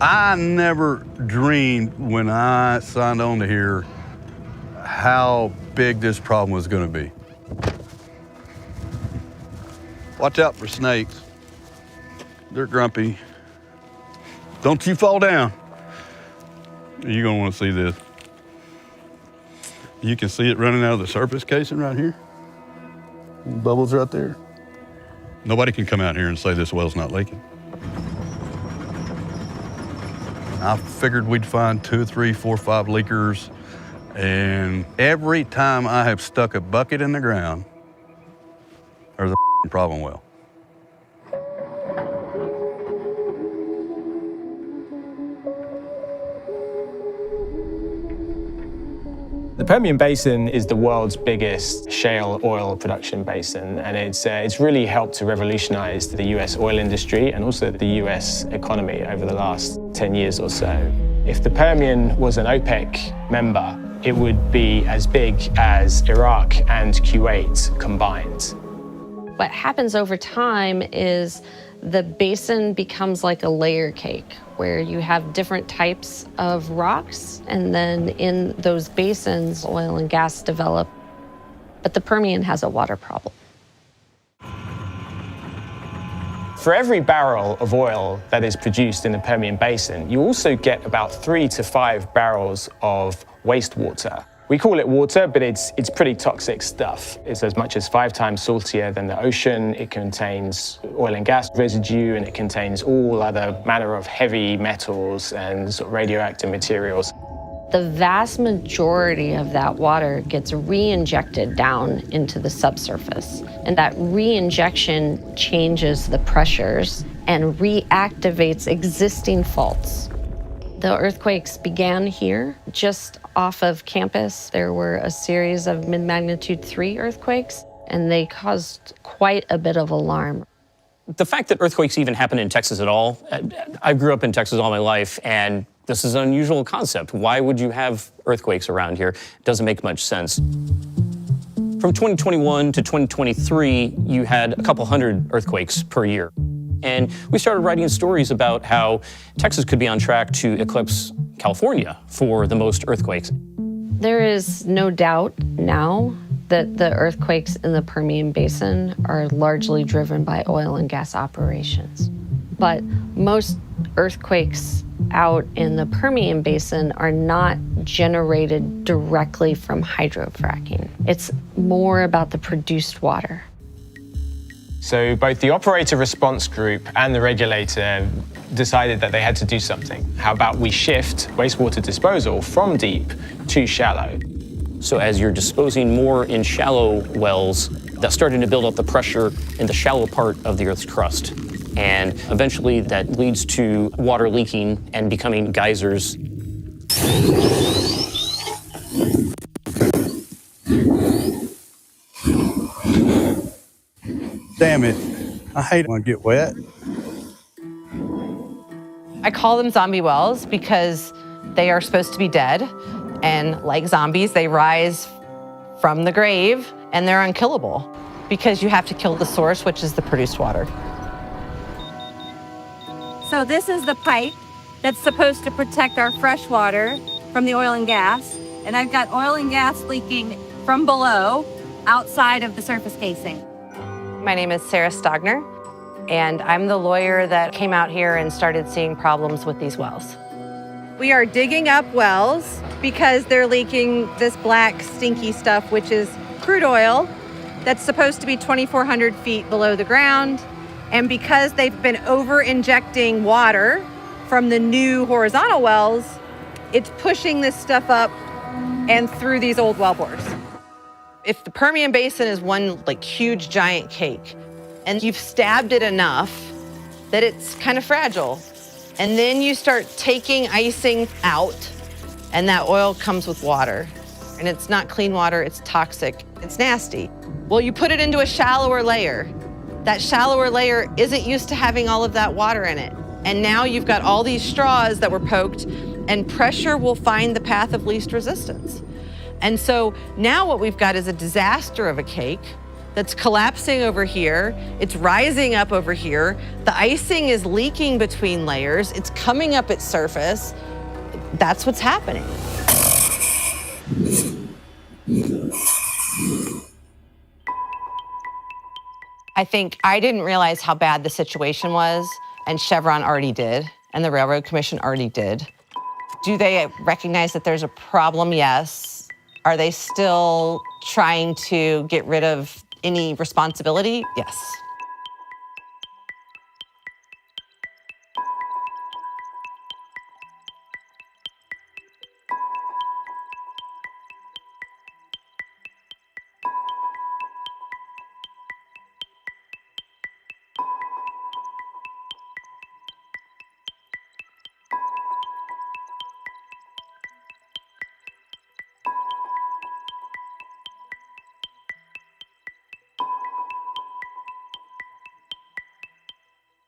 I never dreamed when I signed on to here how big this problem was going to be. Watch out for snakes. They're grumpy. Don't you fall down. You're going to want to see this. You can see it running out of the surface casing right here. Bubbles right there. Nobody can come out here and say this well's not leaking. I figured we'd find 2, 3, 4, 5 leakers, and every time I have stuck a bucket in the ground, there's a problem well. The Permian Basin is the world's biggest shale oil production basin, and it's really helped to revolutionize the US oil industry and also the US economy over the last 10 years or so. If the Permian was an OPEC member, it would be as big as Iraq and Kuwait combined. What happens over time is the basin becomes like a layer cake where you have different types of rocks, and then in those basins, oil and gas develop. But the Permian has a water problem. For every barrel of oil that is produced in the Permian Basin, you also get about 3 to 5 barrels of wastewater. We call it water, but it's pretty toxic stuff. It's as much as 5 times saltier than the ocean. It contains oil and gas residue, and it contains all other manner of heavy metals and sort of radioactive materials. The vast majority of that water gets re-injected down into the subsurface, and that re-injection changes the pressures and reactivates existing faults. The earthquakes began here, just off of campus. There were a series of mid-magnitude 3 earthquakes, and they caused quite a bit of alarm. The fact that earthquakes even happen in Texas at all, I grew up in Texas all my life, and this is an unusual concept. Why would you have earthquakes around here? It doesn't make much sense. From 2021 to 2023, you had a couple hundred earthquakes per year. And we started writing stories about how Texas could be on track to eclipse California for the most earthquakes. There is no doubt now that the earthquakes in the Permian Basin are largely driven by oil and gas operations. But most earthquakes out in the Permian Basin are not generated directly from hydrofracking. It's more about the produced water. So both the operator response group and the regulator decided that they had to do something. How about we shift wastewater disposal from deep to shallow? So as you're disposing more in shallow wells, that's starting to build up the pressure in the shallow part of the Earth's crust. And eventually that leads to water leaking and becoming geysers. Damn it, I hate it when I get wet. I call them zombie wells because they are supposed to be dead, and like zombies, they rise from the grave and they're unkillable because you have to kill the source, which is the produced water. So this is the pipe that's supposed to protect our fresh water from the oil and gas, and I've got oil and gas leaking from below outside of the surface casing. My name is Sarah Stogner, and I'm the lawyer that came out here and started seeing problems with these wells. We are digging up wells because they're leaking this black, stinky stuff, which is crude oil that's supposed to be 2,400 feet below the ground. And because they've been over-injecting water from the new horizontal wells, it's pushing this stuff up and through these old wellbores. If the Permian Basin is one like huge giant cake, and you've stabbed it enough that it's kind of fragile, and then you start taking icing out, and that oil comes with water, and it's not clean water, it's toxic, it's nasty. Well, you put it into a shallower layer. That shallower layer isn't used to having all of that water in it. And now you've got all these straws that were poked, and pressure will find the path of least resistance. And so now what we've got is a disaster of a cake that's collapsing over here. It's rising up over here. The icing is leaking between layers. It's coming up its surface. That's what's happening. I think I didn't realize how bad the situation was, and Chevron already did, and the Railroad Commission already did. Do they recognize that there's a problem? Yes. Are they still trying to get rid of any responsibility? Yes.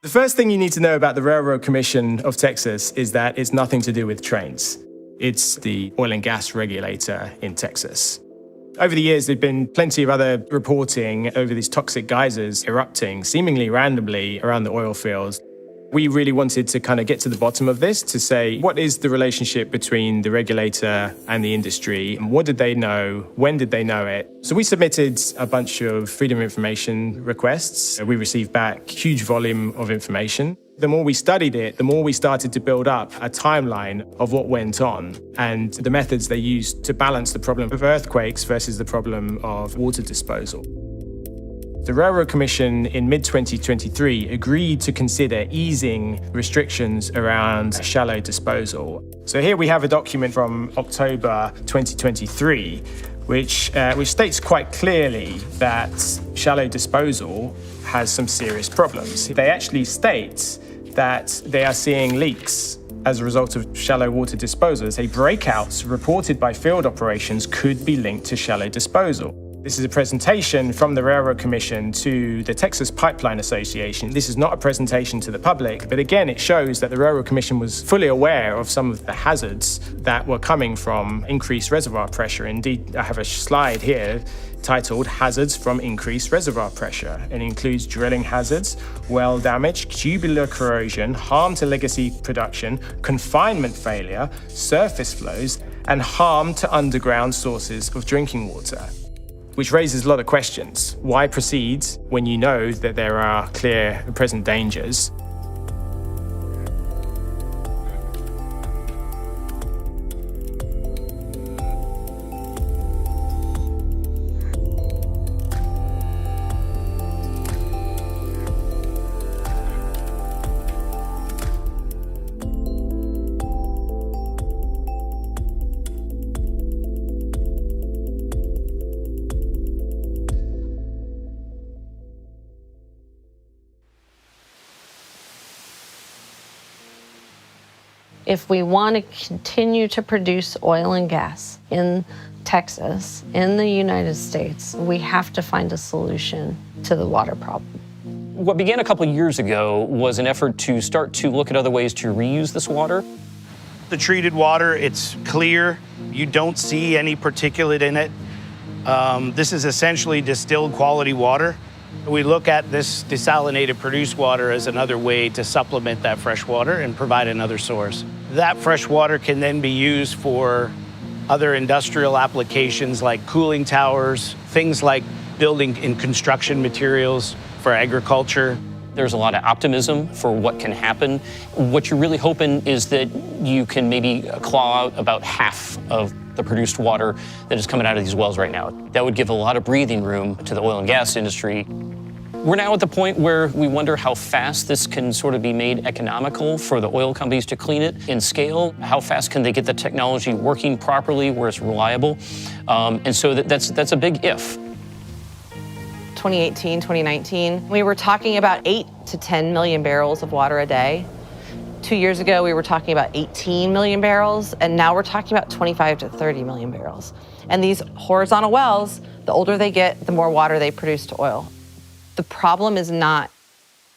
The first thing you need to know about the Railroad Commission of Texas is that it's nothing to do with trains. It's the oil and gas regulator in Texas. Over the years, there've been plenty of other reporting over these toxic geysers erupting seemingly randomly around the oil fields. We really wanted to kind of get to the bottom of this to say, what is the relationship between the regulator and the industry? And what did they know? When did they know it? So we submitted a bunch of Freedom of Information requests. We received back a huge volume of information. The more we studied it, the more we started to build up a timeline of what went on and the methods they used to balance the problem of earthquakes versus the problem of water disposal. The Railroad Commission in mid-2023 agreed to consider easing restrictions around shallow disposal. So here we have a document from October 2023, which states quite clearly that shallow disposal has some serious problems. They actually state that they are seeing leaks as a result of shallow water disposal. They say breakouts reported by field operations could be linked to shallow disposal. This is a presentation from the Railroad Commission to the Texas Pipeline Association. This is not a presentation to the public, but again, it shows that the Railroad Commission was fully aware of some of the hazards that were coming from increased reservoir pressure. Indeed, I have a slide here titled Hazards from Increased Reservoir Pressure. It includes drilling hazards, well damage, tubular corrosion, harm to legacy production, confinement failure, surface flows, and harm to underground sources of drinking water. Which raises a lot of questions. Why proceed when you know that there are clear present dangers? If we want to continue to produce oil and gas in Texas, in the United States, we have to find a solution to the water problem. What began a couple of years ago was an effort to start to look at other ways to reuse this water. The treated water, it's clear. You don't see any particulate in it. This is essentially distilled quality water. We look at this desalinated produced water as another way to supplement that fresh water and provide another source. That fresh water can then be used for other industrial applications like cooling towers, things like building and construction materials for agriculture. There's a lot of optimism for what can happen. What you're really hoping is that you can maybe claw out about half of the produced water that is coming out of these wells right now. That would give a lot of breathing room to the oil and gas industry. We're now at the point where we wonder how fast this can sort of be made economical for the oil companies to clean it in scale. How fast can they get the technology working properly where it's reliable? And so that's a big if. 2018, 2019, we were talking about 8 to 10 million barrels of water a day. 2 years ago, we were talking about 18 million barrels, and now we're talking about 25 to 30 million barrels. And these horizontal wells, the older they get, the more water they produce to oil. The problem is not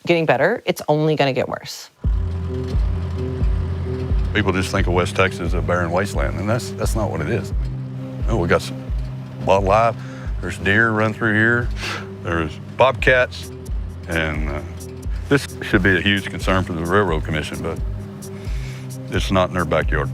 getting better, it's only gonna get worse. People just think of West Texas as a barren wasteland, and that's not what it is. Oh, we got some wildlife, there's deer run through here, There's bobcats, and this should be a huge concern for the Railroad Commission, but it's not in their backyard.